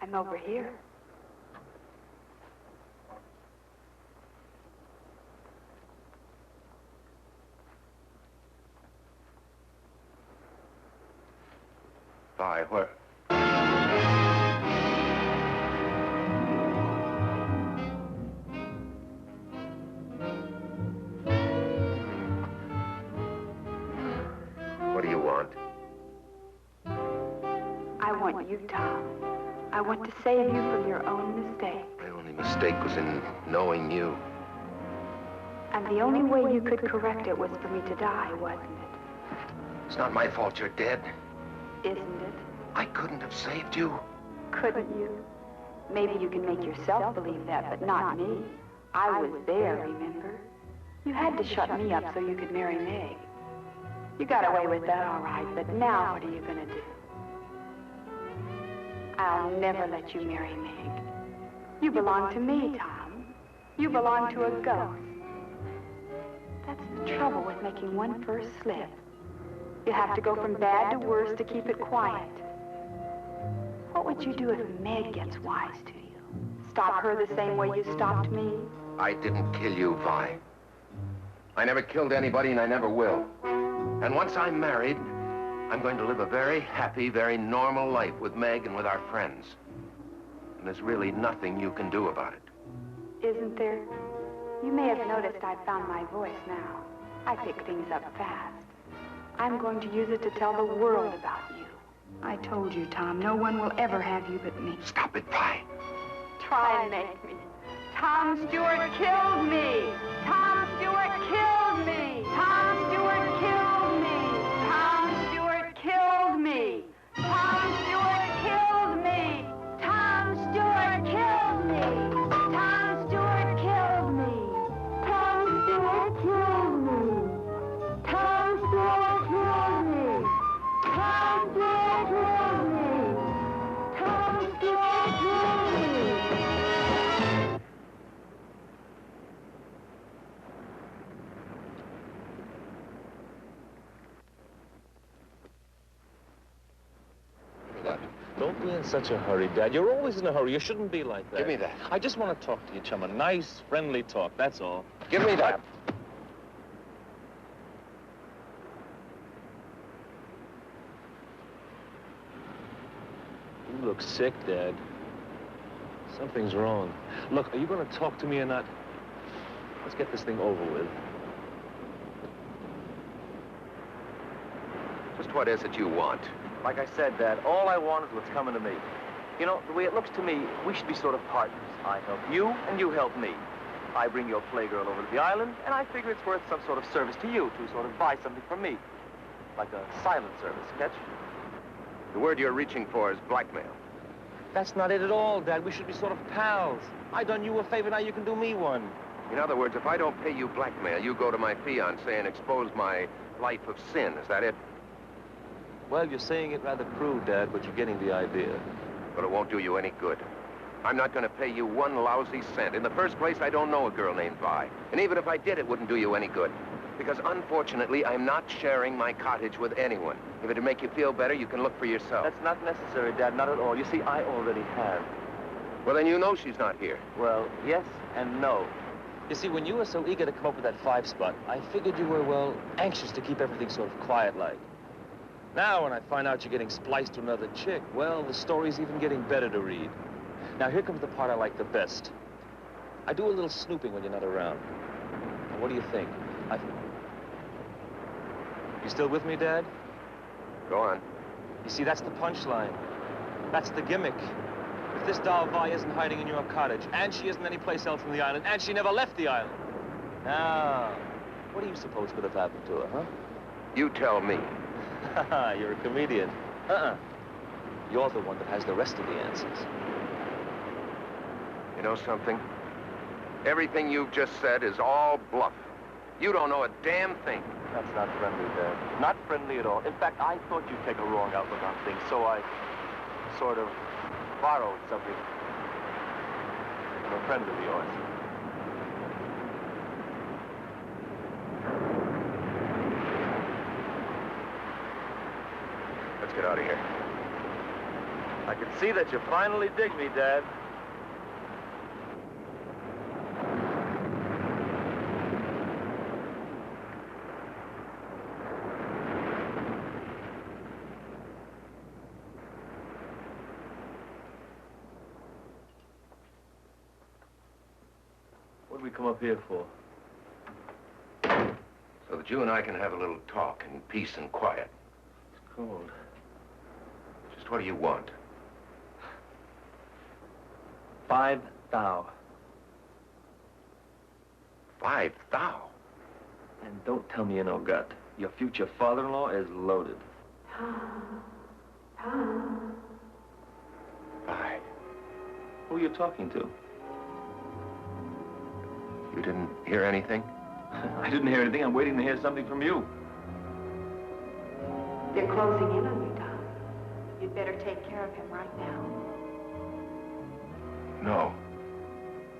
I'm over here. Vi, where? What do you want? I want you, Tom. I want to save you from your own mistake. My only mistake was in knowing you. And the only way you could correct it was for me to die, wasn't it? It's not my fault you're dead. Isn't it? I couldn't have saved you. Couldn't you? Maybe you can make yourself believe that, but not me. I was there, remember? You had to shut me up so you could marry Meg. You got away with that all right, but now what are you gonna do? I'll never let you marry Meg. You belong to me, Tom. You belong to a ghost. That's the trouble with making one first slip. You have to go from bad to worse to keep it quiet. What would you do if Meg gets wise to you? Stop her the same way you stopped me? I didn't kill you, Vi. I never killed anybody, and I never will. And once I'm married, I'm going to live a very happy, very normal life with Meg and with our friends. And there's really nothing you can do about it. Isn't there? You may have noticed I've found my voice now. I pick things up fast. I'm going to use it to tell the world about you. I told you, Tom, no one will ever have you but me. Stop it, Vi. Try and make me. Tom Stewart killed me. Tom Stewart killed me. Tom Stewart killed me. Tom Stewart killed me. Tom Stewart killed me. Tom Stewart killed me. Tom Stewart killed me. Tom Stewart killed me. Tom Stewart killed me. Tom Stewart killed me. Tom Stewart killed me. Don't be in such a hurry, Dad. You're always in a hurry. You shouldn't be like that. Give me that. I just want to talk to you, chum. A nice, friendly talk, that's all. Give me that. You look sick, Dad. Something's wrong. Look, are you going to talk to me or not? Let's get this thing over with. Just what is it you want? Like I said, Dad, all I want is what's coming to me. You know, the way it looks to me, we should be sort of partners. I help you, and you help me. I bring your playgirl over to the island, and I figure it's worth some sort of service to you to sort of buy something from me. Like a silent service, catch? The word you're reaching for is blackmail. That's not it at all, Dad. We should be sort of pals. I done you a favor, now you can do me one. In other words, if I don't pay you blackmail, you go to my fiancé and expose my life of sin. Is that it? Well, you're saying it rather crude, Dad, but you're getting the idea. But it won't do you any good. I'm not going to pay you one lousy cent. In the first place, I don't know a girl named Vi. And even if I did, it wouldn't do you any good. Because unfortunately, I'm not sharing my cottage with anyone. If it'd make you feel better, you can look for yourself. That's not necessary, Dad, not at all. You see, I already have. Well, then you know she's not here. Well, yes and no. You see, when you were so eager to come up with that 5 spot, I figured you were, well, anxious to keep everything sort of quiet-like. Now, when I find out you're getting spliced to another chick, well, the story's even getting better to read. Now, here comes the part I like the best. I do a little snooping when you're not around. Now, what do you think? You still with me, Dad? Go on. You see, that's the punchline. That's the gimmick. If this doll Vi isn't hiding in your cottage, and she isn't anyplace else on the island, and she never left the island. Now, what do you suppose could have happened to her, huh? You tell me. You're a comedian. You're the one that has the rest of the answers. You know something? Everything you've just said is all bluff. You don't know a damn thing. That's not friendly, Dad. Not friendly at all. In fact, I thought you'd take a wrong outlook on things, so I sort of borrowed something from a friend of yours. Let's get out of here. I can see that you finally dig me, Dad. What'd we come up here for? So that you and I can have a little talk in peace and quiet. It's cold. Just what do you want? 5 thou. 5 thou? And don't tell me you no gut. Your future father-in-law is loaded. Tom. 5. Who are you talking to? You didn't hear anything? I didn't hear anything. I'm waiting to hear something from you. They're closing in on you, Tom. You'd better take care of him right now. No.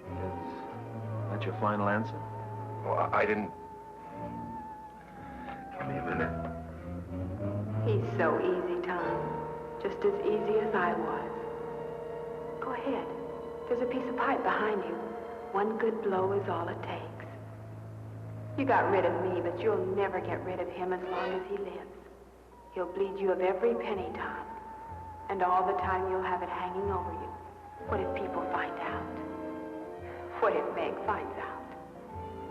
Is that your final answer? Oh, I didn't... Give me a minute. He's so easy, Tom. Just as easy as I was. Go ahead. There's a piece of pipe behind you. One good blow is all it takes. You got rid of me, but you'll never get rid of him as long as he lives. He'll bleed you of every penny, Tom. And all the time you'll have it hanging over you. What if people find out? What if Meg finds out?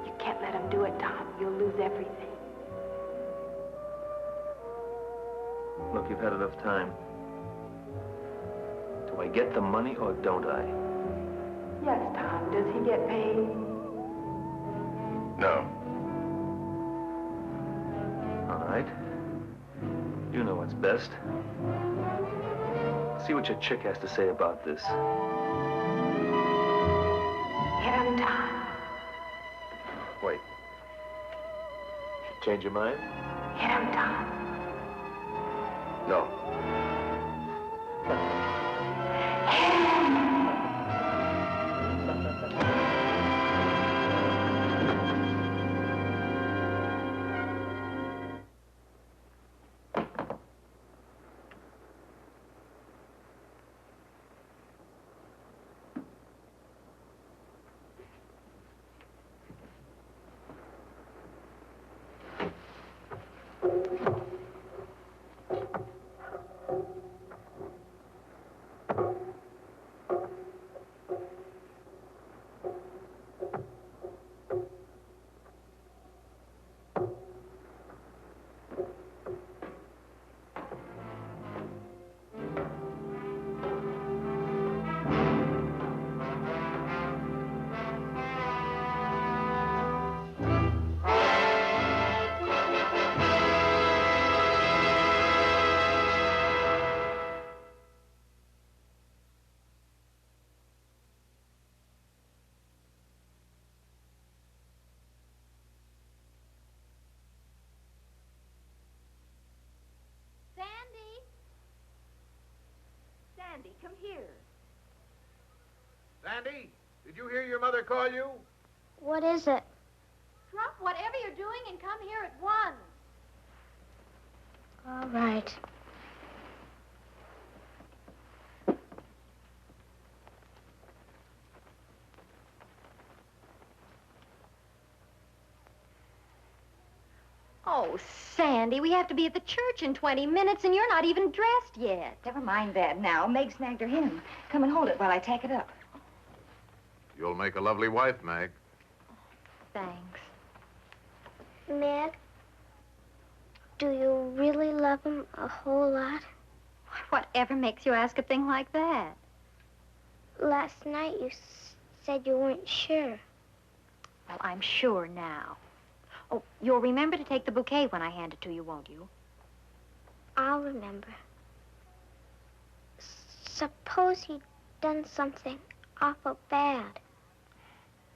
You can't let him do it, Tom. You'll lose everything. Look, you've had enough time. Do I get the money or don't I? Yes, Tom. Does he get paid? No. All right. You know what's best. See what your chick has to say about this. Hit him, Tom. Wait. Change your mind? Hit him, Tom. No. Sandy, come here. Sandy, did you hear your mother call you? What is it? Drop whatever you're doing and come here at once. All right. Oh, Sandy, we have to be at the church in 20 minutes, and you're not even dressed yet. Never mind that now. Meg snagged her hymn. Come and hold it while I tack it up. You'll make a lovely wife, Meg. Thanks. Meg, do you really love him a whole lot? Whatever makes you ask a thing like that? Last night you said you weren't sure. Well, I'm sure now. Oh, you'll remember to take the bouquet when I hand it to you, won't you? I'll remember. Suppose he'd done something awful bad.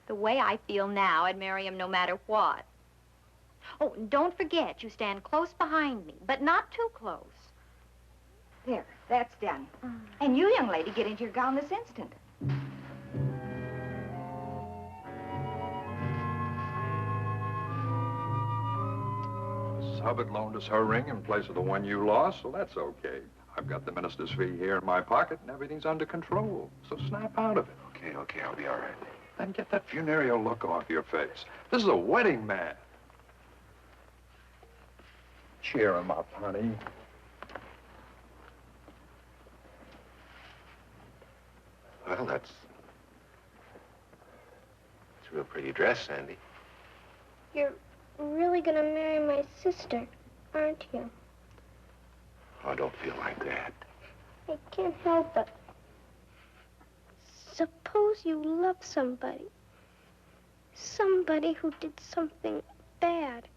The way I feel now, I'd marry him no matter what. Oh, and don't forget, you stand close behind me, but not too close. There, that's done. And you, young lady, get into your gown this instant. Miss Hubbard loaned us her ring in place of the one you lost, so that's okay. I I've got the minister's fee here in my pocket, and everything's under control. So snap out of it. Okay, I'll be all right. And get that funereal look off your face. This is a wedding man. Cheer him up, honey. Well, that's a real pretty dress, Sandy. You're really gonna marry my sister, aren't you? Oh, don't feel like that. I can't help it. Suppose you love somebody. Somebody who did something bad.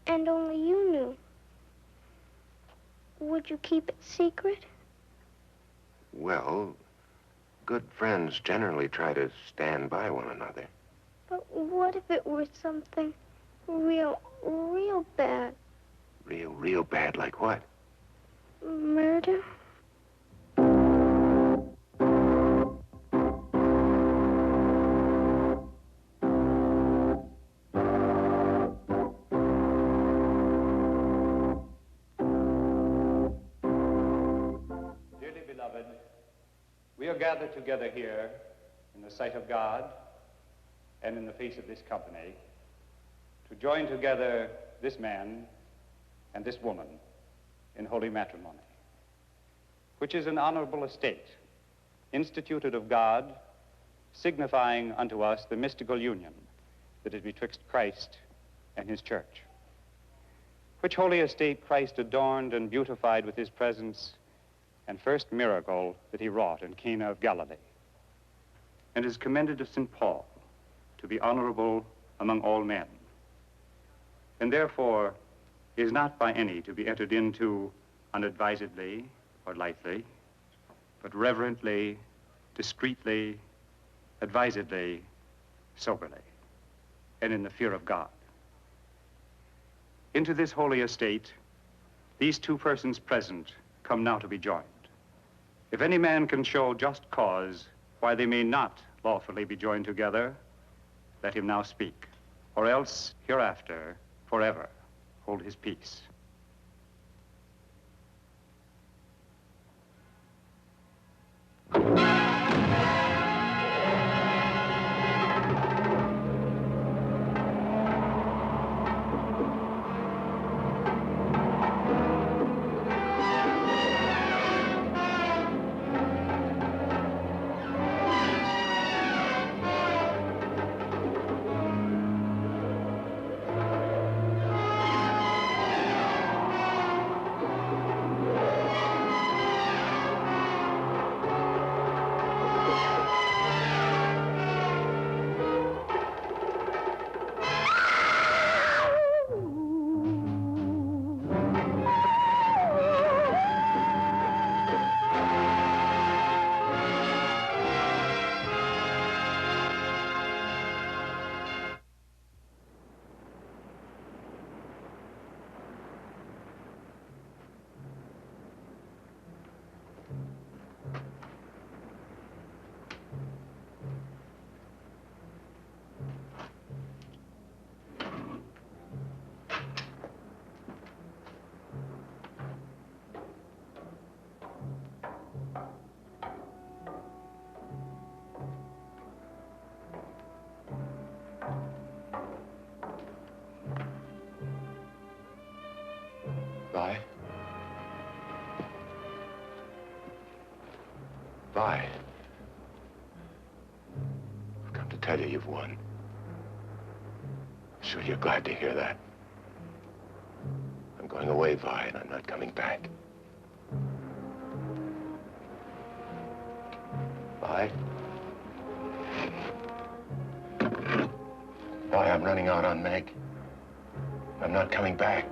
And only you knew. Would you keep it secret? Well, good friends generally try to stand by one another. But what if it were something real bad? Real bad, like what? Murder? Dearly beloved, we are gathered together here in the sight of God and in the face of this company to join together this man and this woman in holy matrimony, which is an honorable estate, instituted of God, signifying unto us the mystical union that is betwixt Christ and his church. Which holy estate Christ adorned and beautified with his presence and first miracle that he wrought in Cana of Galilee, and is commended to St. Paul to be honorable among all men, and therefore is not by any to be entered into unadvisedly or lightly, but reverently, discreetly, advisedly, soberly, and in the fear of God. Into this holy estate, these two persons present come now to be joined. If any man can show just cause why they may not lawfully be joined together, let him now speak, or else hereafter, forever, hold his peace. Vi? Vi? I've come to tell you you've won. I'm sure you're glad to hear that. I'm going away, Vi, and I'm not coming back. Vi? Vi, I'm running out on Meg. I'm not coming back.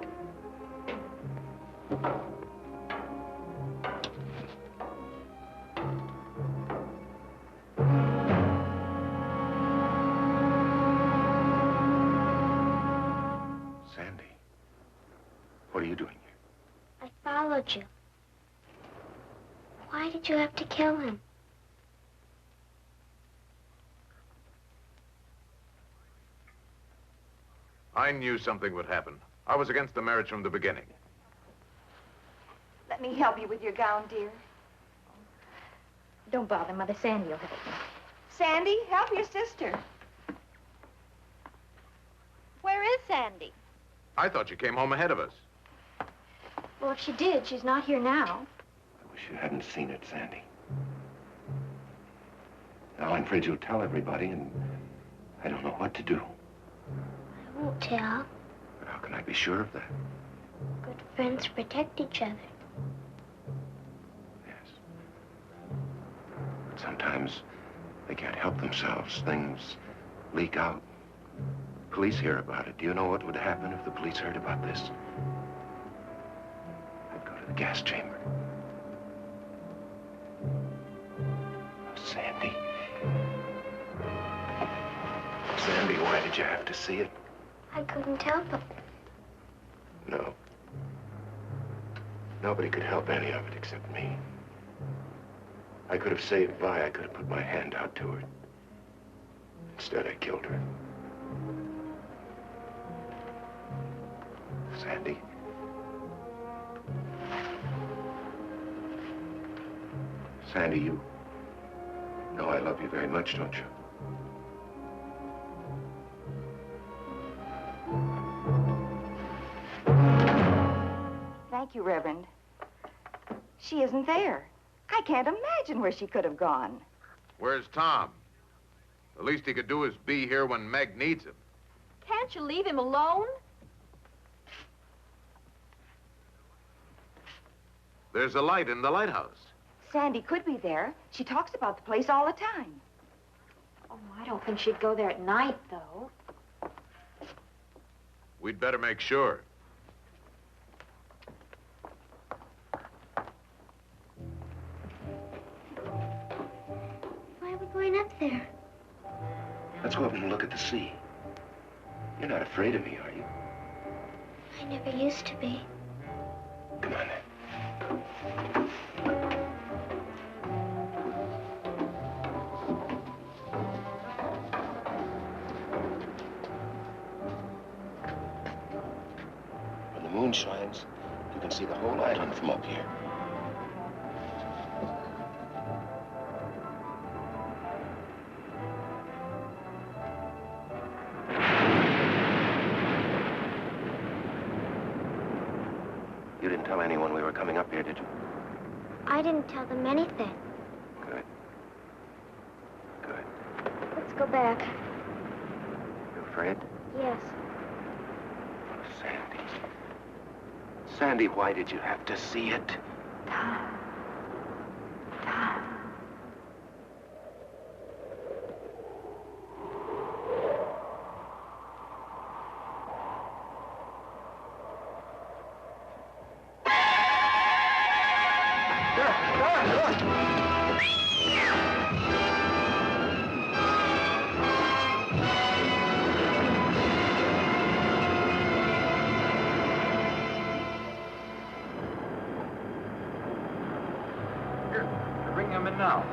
Sandy, what are you doing here? I followed you. Why did you have to kill him? I knew something would happen. I was against the marriage from the beginning. Let me help you with your gown, dear. Don't bother, Mother. Sandy will help me. Sandy, help your sister. Where is Sandy? I thought you came home ahead of us. Well, if she did, she's not here now. I wish you hadn't seen it, Sandy. Now I'm afraid you'll tell everybody, and I don't know what to do. I won't tell. But how can I be sure of that? Good friends protect each other. Yes. But sometimes they can't help themselves. Things leak out. Police hear about it. Do you know what would happen if the police heard about this? I'd go to the gas chamber. Sandy. Sandy, why did you have to see it? I couldn't help it. No. Nobody could help any of it except me. I could have saved Vi. I could have put my hand out to her. Instead, I killed her. Sandy. Sandy, you know I love you very much, don't you? Thank you, Reverend. She isn't there. I can't imagine where she could have gone. Where's Tom? The least he could do is be here when Meg needs him. Can't you leave him alone? There's a light in the lighthouse. Sandy could be there. She talks about the place all the time. Oh, I don't think she'd go there at night, though. We'd better make sure. Why are we going up there? Let's go up and look at the sea. You're not afraid of me, are you? I never used to be. Come on, then. When the moon shines, you can see the whole island from up here. You didn't tell anyone we were coming up here, did you? I didn't tell them anything. Good. Good. Let's go back. You afraid? Yes. Oh, Sandy. Sandy, why did you have to see it? Tom. Tom. Bring him in now.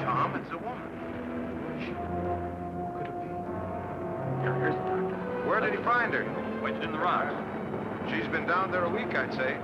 Tom, it's a woman. Who could it be? Here's the doctor. Where did he find her? Wedged in the rocks. She's been down there a week, I'd say.